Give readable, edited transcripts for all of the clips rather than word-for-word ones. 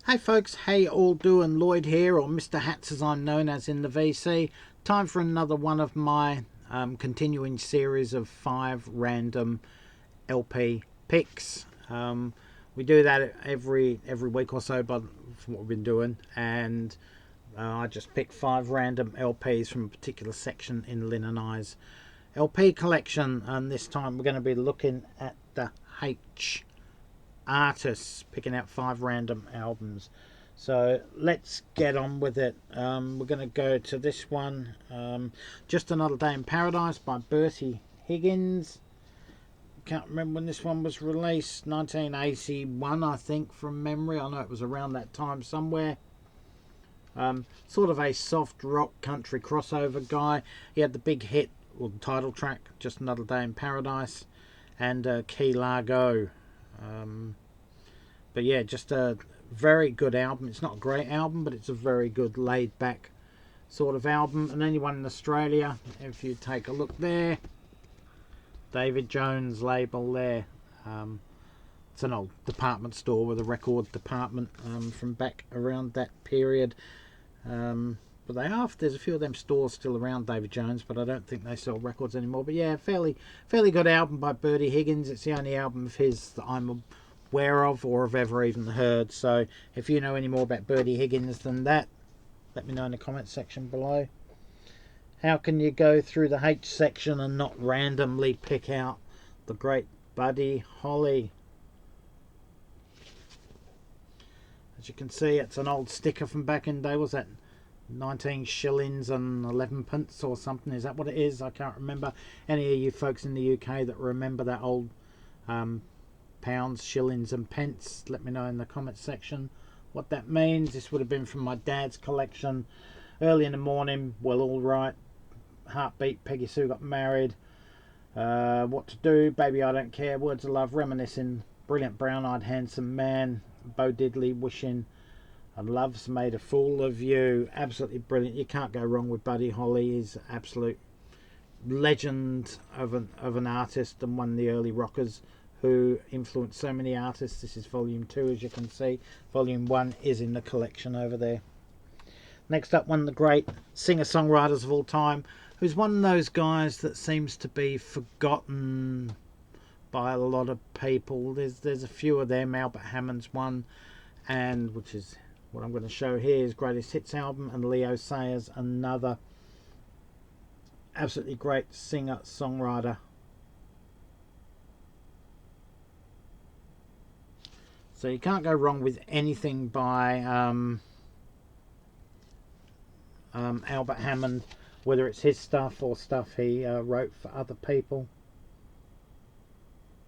Hey folks, how you all doing? Lloyd here, or Mr. Hats as I'm known as in the VC. Time for another one of my continuing series of 5 random LP picks. We do that every week or so, but from what we've been doing, and I just pick 5 random LPs from a particular section in Lynne and I's LP collection, and this time we're going to be looking at the H artists, picking out 5 random albums. So let's get on with it. We're going to go to this one, Just Another Day in Paradise by Bertie Higgins. Can't remember when this one was released. 1981, I think, from memory. I know it was around that time somewhere. Sort of a soft rock country crossover guy. He had the big hit, or the title track, Just Another Day in Paradise, and Key Largo. But yeah, just a very good album. It's not a great album, but it's a very good laid back sort of album. And anyone in Australia, if you take a look there, David Jones label there. It's an old department store with a record department from back around that period. But there's a few of them stores still around, David Jones, but I don't think they sell records anymore. But yeah, fairly good album by Bertie Higgins. It's the only album of his that I'm aware of or have ever even heard. So if you know any more about Bertie Higgins than that, let me know in the comment section below. How can you go through the H section and not randomly pick out the great Buddy Holly? As you can see, it's an old sticker from back in the day. Was that 19 shillings and 11 pence or something? Is that what it is? I can't remember. Any of you folks in the UK that remember that old pounds, shillings and pence, let me know in the comment section what that means. This would have been from my dad's collection. Early in the morning, well, all right, Heartbeat, Peggy Sue Got Married, What to Do, Baby I Don't Care, Words of Love, Reminiscing, Brilliant Brown Eyed Handsome Man, Bo Diddley, Wishing, and Love's Made a Fool of You. Absolutely brilliant. You can't go wrong with Buddy Holly. He's an absolute legend of an artist, and one of the early rockers who influenced so many artists. This is volume 2, as you can see. Volume 1 is in the collection over there. Next up, one of the great singer-songwriters of all time, who's one of those guys that seems to be forgotten by a lot of people. There's a few of them. Albert Hammond's one, and which is what I'm going to show here, his Greatest Hits album, and Leo Sayers another. Absolutely great singer-songwriter. So you can't go wrong with anything by Albert Hammond, whether it's his stuff or stuff he wrote for other people.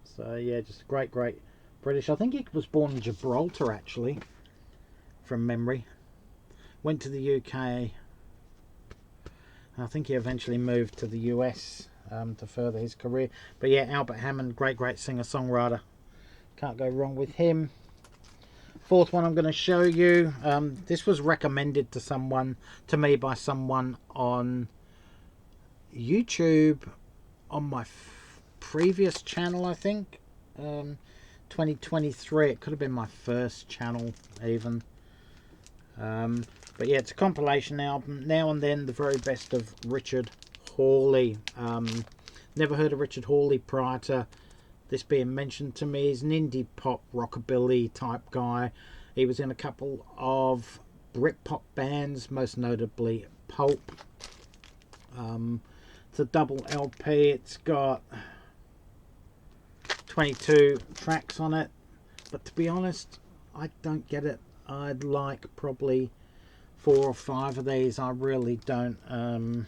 So yeah, just a great British. I think he was born in Gibraltar, actually, from memory. Went to the UK. I think he eventually moved to the US to further his career. But yeah, Albert Hammond, great singer-songwriter. Can't go wrong with him. Fourth one I'm going to show you. This was recommended to me by someone on YouTube on my previous channel, I think. 2023. It could have been my first channel even. But yeah, it's a compilation album. Now and Then, the very best of Richard Hawley. Never heard of Richard Hawley prior to this being mentioned to me. He's an indie pop rockabilly type guy. He was in a couple of Britpop bands, most notably Pulp. It's a double LP. It's got 22 tracks on it, but to be honest, I don't get it. I'd like probably 4 or 5 of these. I really don't.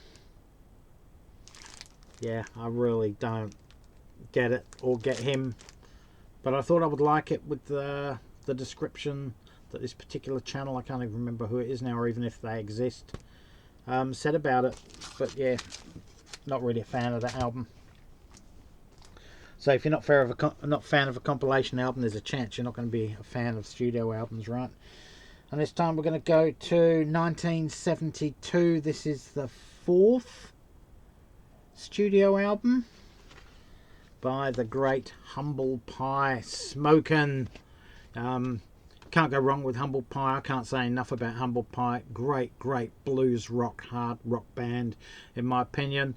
Yeah, I really don't get it or get him, but I thought I would like it with the description that this particular channel, I can't even remember who it is now or even if they exist, said about it. But yeah, not really a fan of the album. So if you're not fan of a compilation album, there's a chance you're not going to be a fan of studio albums, right? And this time we're going to go to 1972. This is the 4th studio album by the great Humble Pie Smokin'. Can't go wrong with Humble Pie. I can't say enough about Humble Pie. Great blues rock, hard rock band, in my opinion.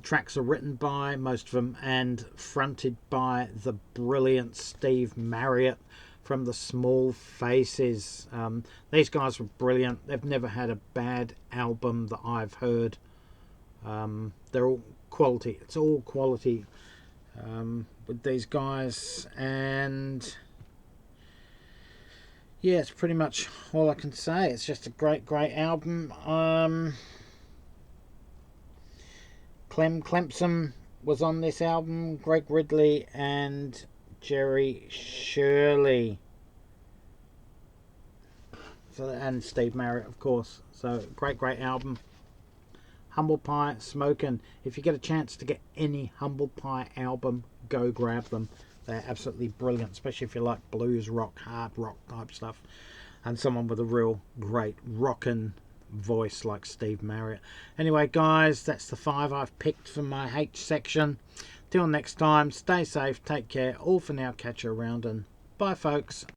Tracks are written by, most of them, and fronted by the brilliant Steve Marriott from the Small Faces. These guys were brilliant. They've never had a bad album that I've heard. They're all quality. It's all quality with these guys, and yeah, it's pretty much all I can say. It's just a great album. Clem Clempson was on this album, Greg Ridley and Jerry Shirley. So, and Steve Marriott, of course. So great album. Humble Pie, smoking. If you get a chance to get any Humble Pie album, go grab them. They're absolutely brilliant, especially if you like blues rock, hard rock type stuff, and someone with a real great rockin' voice like Steve Marriott. Anyway, guys, that's the 5 I've picked for my H section. Till next time, stay safe, take care. All for now, catch you around, and bye, folks.